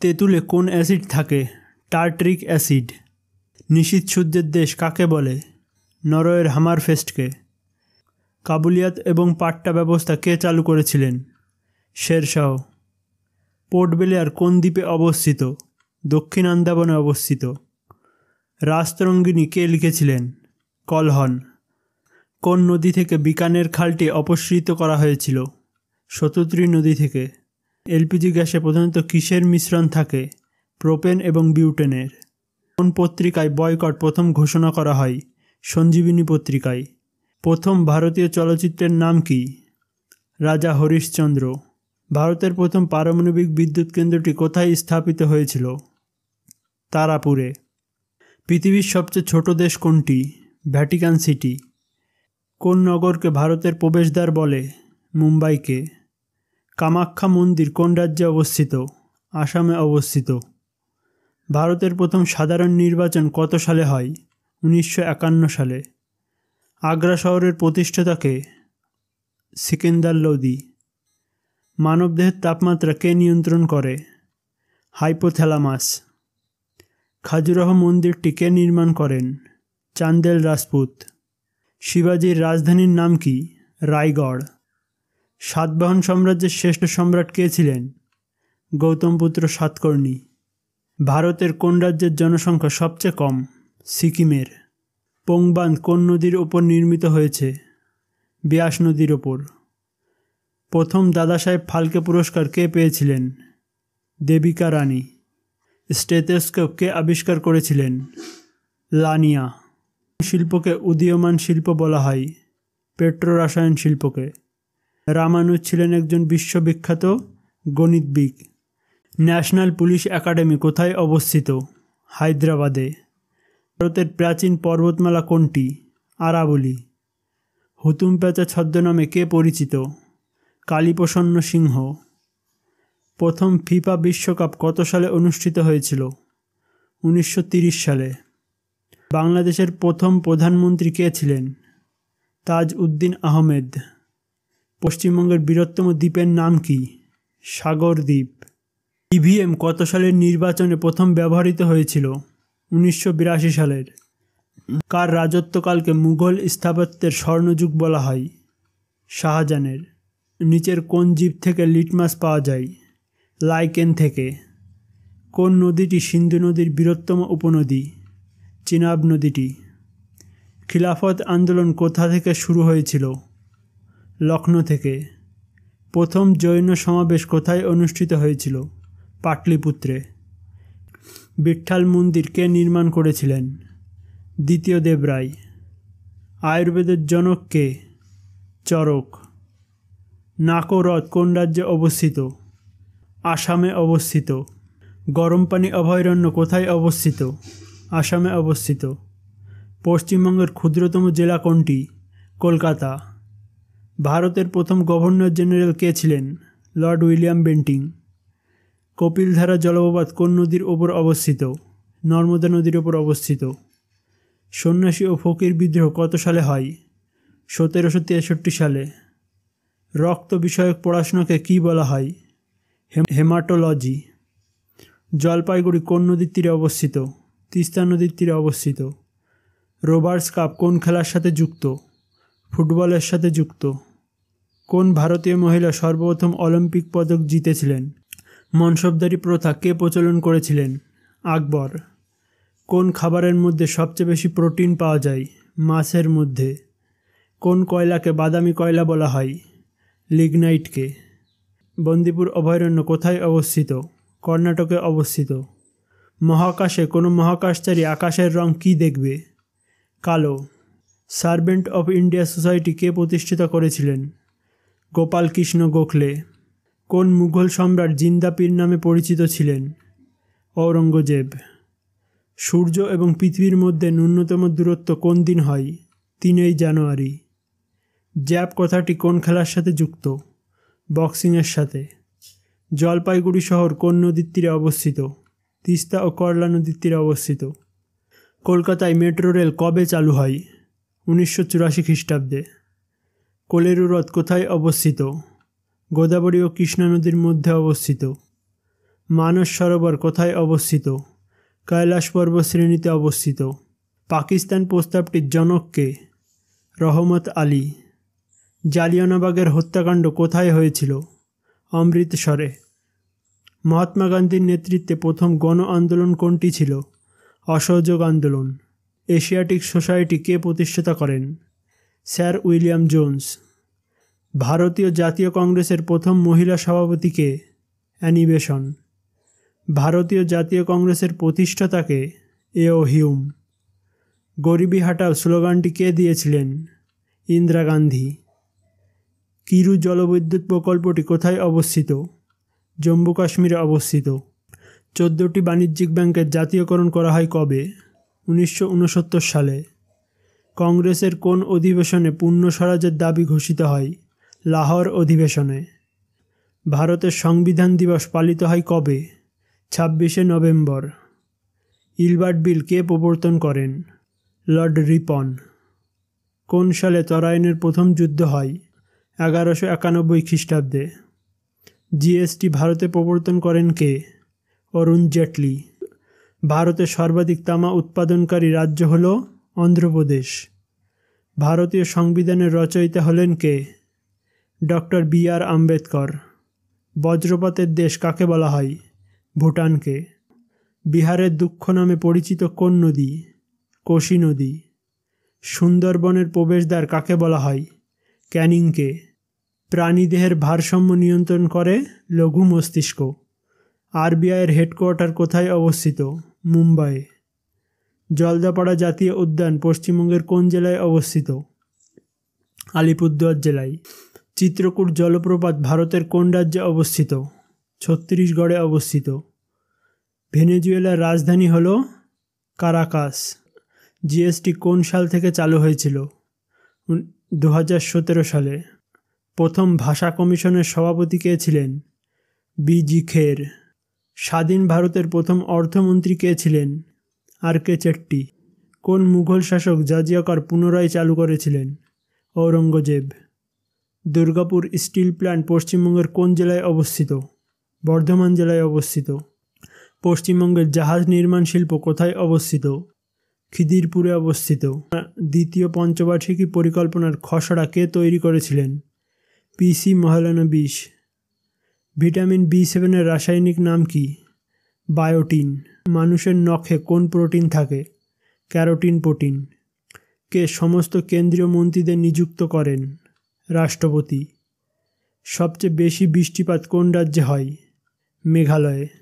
তেঁতুলে কোন অ্যাসিড থাকে? টার্ট্রিক অ্যাসিড। নিশীথ সূর্যের দেশ কাকে বলে? নরওয়ের হামারফেস্টকে। কাবুলিয়াত এবং পাট্টা ব্যবস্থা কে চালু করেছিলেন? শেরশাহ। পোর্ট ব্লেয়ার কোন দ্বীপে অবস্থিত? দক্ষিণ আন্দামানে অবস্থিত। রাজতরঙ্গিনী কে লিখেছিলেন? কলহন। কোন নদী থেকে বিকানের খালটি অপসৃত করা হয়েছিল? শতদ্রী নদী থেকে। এলপিজি গ্যাসে প্রধানত কিসের মিশ্রণ থাকে? প্রোপেন এবং বিউটেনের। কোন পত্রিকায় বয়কট প্রথম ঘোষণা করা হয়? সঞ্জীবিনী পত্রিকায়। প্রথম ভারতীয় চলচ্চিত্রের নাম কি? রাজা হরিশ্চন্দ্র। ভারতের প্রথম পারমাণবিক বিদ্যুৎ কেন্দ্রটি কোথায় স্থাপিত হয়েছিল? তারাপুরে। পৃথিবীর সবচেয়ে ছোট দেশ কোনটি? Vatican city. কোন নগরকে ভারতের প্রবেশদ্বার বলে? মুম্বাইকে। কামাখ্যা মন্দির কোন রাজ্যে অবস্থিত? আসামে অবস্থিত। ভারতের প্রথম সাধারণ নির্বাচন কত সালে হয়? 1951 সালে। আগ্রা শহরের প্রতিষ্ঠাতা কে? সিকেন্দার লোদি। মানবদেহের তাপমাত্রা কে নিয়ন্ত্রণ করে? হাইপোথ্যালামাস। খাজুরাহ মন্দিরটি কে নির্মাণ করেন? চান্দেল রাজপুত। শিবাজির রাজধানীর নাম কি? রায়গড়। সাতবাহন সাম্রাজ্যের শ্রেষ্ঠ সম্রাট কে ছিলেন? গৌতমপুত্র সাতকর্ণী। ভারতের কোন রাজ্যের জনসংখ্যা সবচেয়ে কম? সিকিমের। পোংবান্ধ কোন নদীর ওপর নির্মিত হয়েছে? ব্যাস নদীর ওপর। প্রথম দাদাসাহেব ফালকে পুরস্কার কে পেয়েছিলেন? দেবিকা রানী। স্টেথোস্কোপ কে আবিষ্কার করেছিলেন? লানিয়া। শিল্পকে উদীয়মান শিল্প বলা হয়? পেট্রোরসায়ন শিল্পকে। রামানুজ ছিলেন একজন বিশ্ববিখ্যাত গণিতবিদ। ন্যাশনাল পুলিশ একাডেমি কোথায় অবস্থিত? হায়দ্রাবাদে। ভারতের প্রাচীন পর্বতমালা কোনটি? আরাবলী। হুতুম প্যাঁচা ছদ্মনামে কে পরিচিত? কালীপ্রসন্ন সিংহ। প্রথম ফিফা বিশ্বকাপ কত সালে অনুষ্ঠিত হয়েছিল? 1930 সালে। বাংলাদেশের প্রথম প্রধানমন্ত্রী কে ছিলেন? তাজ উদ্দিন আহমেদ। পশ্চিমবঙ্গের বৃহত্তম দ্বীপের নাম কি? সাগর দ্বীপ। ইভিএম কত সালের নির্বাচনে প্রথম ব্যবহৃত হয়েছিল? 1982 সালের। কার রাজত্বকালকে মুঘল স্থাপত্যের স্বর্ণযুগ বলা হয়? শাহজাহানের। নিচের কোন জীব থেকে লিটমাস পাওয়া যায়? লাইকেন থেকে। কোন নদীটি সিন্ধু নদীর বৃহত্তম উপনদী? চিনাব নদীটি। খিলাফত আন্দোলন কোথা থেকে শুরু হয়েছিল? লখনৌ থেকে। প্রথম জৈন সমাবেশ কোথায় অনুষ্ঠিত হয়েছিল? পাটলিপুত্রে। বিট্ঠাল মন্দির কে নির্মাণ করেছিলেন? দ্বিতীয় দেবরায়। আয়ুর্বেদের জনক কে? চরক। নাকো হ্রদ কোন রাজ্যে অবস্থিত? আসামে অবস্থিত। গরম পানি অভয়ারণ্য কোথায় অবস্থিত? আসামে অবস্থিত। পশ্চিমবঙ্গের ক্ষুদ্রতম জেলা কোনটি? কলকাতা। ভারতের প্রথম গভর্নর জেনারেল কে ছিলেন? Lord William Bentinck. কপিলধারা জলপ্রপাত কোন নদীর ওপর অবস্থিত? নর্মদা নদীর ওপর অবস্থিত। সন্ন্যাসী ও ফকির বিদ্রোহ কত সালে হয়? 1763 সালে। রক্ত বিষয়ক পড়াশোনাকে কী বলা হয়? হেমাটোলজি। জলপাইগুড়ি কোন নদীর তীরে অবস্থিত? তিস্তা নদীর তীরে অবস্থিত। রোভার্স কাপ কোন খেলার সাথে যুক্ত? ফুটবলের সাথে যুক্ত। কোন ভারতীয় মহিলা সর্বপ্রথম অলিম্পিক পদক জিতেছিলেন? মনসবদারি প্রথা কে প্রচলন করেছিলেন? আকবর। কোন খাবারের মধ্যে সবচেয়ে বেশি প্রোটিন পাওয়া যায়? মাছের মধ্যে। কোন কয়লাকে বাদামি কয়লা বলা হয়? লিগনাইটকে। বন্দিপুর অভয়ারণ্য কোথায় অবস্থিত? কর্ণাটকে অবস্থিত। মহাকাশে কোনো মহাকাশচারী আকাশের রং কী দেখবে? কালো। সার্ভেন্ট অফ ইন্ডিয়া সোসাইটি কে প্রতিষ্ঠিত করেছিলেন? গোপাল কৃষ্ণ গোখলে। কোন মুঘল সম্রাট জিন্দা পীর নামে পরিচিত ছিলেন? ঔরঙ্গজেব। সূর্য এবং পৃথিবীর মধ্যে ন্যূনতম দূরত্ব কোন দিন হয়? 3 জানুয়ারি। জ্যাপ কথাটি কোন খেলার সাথে যুক্ত? বক্সিংয়ের সাথে। জলপাইগুড়ি শহর কোন নদীর তীরে অবস্থিত? তিস্তা ও করলা নদীর তীরে অবস্থিত। কলকাতায় মেট্রো রেল কবে চালু হয়? 1984 খ্রিস্টাব্দে। কোলেরু হ্রদ কোথায় অবস্থিত? গোদাবরী ও কৃষ্ণা নদীর মধ্যে অবস্থিত। মানস সরোবর কোথায় অবস্থিত? কৈলাস পর্বত শ্রেণীতে অবস্থিত। পাকিস্তান প্রস্তাবটির জনক কে? রহমত আলী। জালিয়ানবাগের হত্যাকাণ্ড কোথায় হয়েছিল? অমৃতসরে। মহাত্মা গান্ধীর নেতৃত্বে প্রথম গণ আন্দোলন কোনটি ছিল? অসহযোগ আন্দোলন। এশিয়াটিক সোসাইটি কে প্রতিষ্ঠাতা করেন? Sir William Jones. ভারতীয় জাতীয় কংগ্রেসের প্রথম মহিলা সভাপতি কে? অ্যানি বেসন্ট। ভারতীয় জাতীয় কংগ্রেসের প্রতিষ্ঠাতা কে? এ.ও. হিউম। গরিবি হাটাও স্লোগানটি কে দিয়েছিলেন? ইন্দিরা গান্ধী। কিরু জলবিদ্যুৎ প্রকল্পটি কোথায় অবস্থিত? জম্মু কাশ্মীরে অবস্থিত। 14টি বাণিজ্যিক ব্যাংকের জাতীয়করণ করা হয় কবে? 1969 সালে। কংগ্রেসের কোন অধিবেশনে পূর্ণ স্বরাজের দাবি ঘোষিত হয়? লাহোর অধিবেশনে। ভারতের সংবিধান দিবস পালিত হয় কবে? 26শে নভেম্বর। ইলবার্ট বিল কে প্রবর্তন করেন? লর্ড রিপন। কোন সালে তরাইনের প্রথম যুদ্ধ হয়? 1191 খ্রিস্টাব্দে। জিএসটি ভারতে প্রবর্তন করেন কে? অরুণ জেটলি। ভারতের সর্বাধিক তামা উৎপাদনকারী রাজ্য হল অন্ধ্রপ্রদেশ। ভারতীয় সংবিধানের রচয়িতা হলেন কে? Doctor B.R.. আম্বেদকর। বজ্রপাতের দেশ কাকে বলা হয়? ভুটানকে। বিহারের দুঃখ নামে পরিচিত কোন নদী? কোশি নদী। সুন্দরবনের প্রবেশদ্বার কাকে বলা হয়? ক্যানিংকে। প্রাণীদেহের ভারসাম্য নিয়ন্ত্রণ করে লঘু মস্তিষ্ক। আরবিআইয়ের হেডকোয়ার্টার কোথায় অবস্থিত? মুম্বাই। জলদাপাড়া জাতীয় উদ্যান পশ্চিমবঙ্গের কোন জেলায় অবস্থিত? আলিপুরদুয়ার জেলায়। চিত্রকূট জলপ্রপাত ভারতের কোন রাজ্যে অবস্থিত? ছত্তিশগড়ে অবস্থিত। ভেনেজুয়েলার রাজধানী হল কারাকাস। জিএসটি কোন সাল থেকে চালু হয়েছিল? 2017 সালে। প্রথম ভাষা কমিশনের সভাপতি কে ছিলেন? বি.জি. খের। স্বাধীন ভারতের প্রথম অর্থমন্ত্রী কে ছিলেন? আর.কে. চেট্টি। কোন মুঘল শাসক জাজিয়া কর পুনরায় চালু করেছিলেন? ঔরঙ্গজেব। দুর্গাপুর স্টিল প্ল্যান্ট পশ্চিমবঙ্গের কোন জেলায় অবস্থিত? বর্ধমান জেলায় অবস্থিত। পশ্চিমবঙ্গের জাহাজ নির্মাণ শিল্প কোথায় অবস্থিত? খিদিরপুরে অবস্থিত। দ্বিতীয় পঞ্চবার্ষিকী পরিকল্পনার খসড়া কে তৈরি করেছিলেন? পি.সি. মহলানবিশ। ভিটামিন বি7 এর রাসায়নিক নাম কি? বায়োটিন। মানুষের নখে কোন প্রোটিন থাকে? Carotene protein. কে সমস্ত কেন্দ্রীয় মন্ত্রীদের নিযুক্ত করেন? রাষ্ট্রপতি। সবচেয়ে বেশি বৃষ্টিপাত কোন রাজ্যে হয়? মেঘালয়ে।